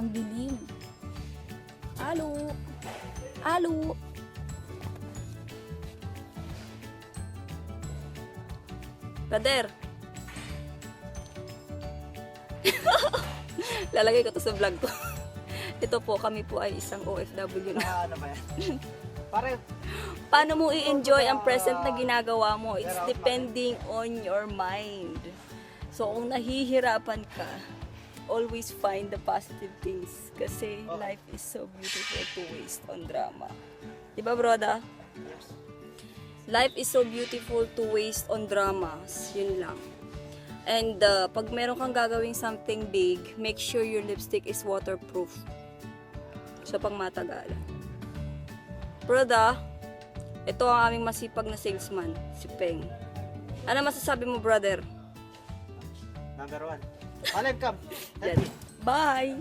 Ang dilim. Alo. Alo. Brother. Lalagay ko to sa vlog ko. Ito po, kami po ay isang OFW na. Ano ba yan? Pare, Paano mo i-enjoy ang present na ginagawa mo? It's depending on your mind. So, kung nahihirapan ka, always find the positive things. Kasi life is so beautiful to waste on drama. Diba, broda? Life is so beautiful to waste on dramas. Yun lang. And pag meron kang gagawing something big, make sure your lipstick is waterproof. So, pang matagal. Broda, ito ang aming masipag na salesman, si Peng. Ano masasabi mo, brother? number 1. Alive cam. Yan. Bye!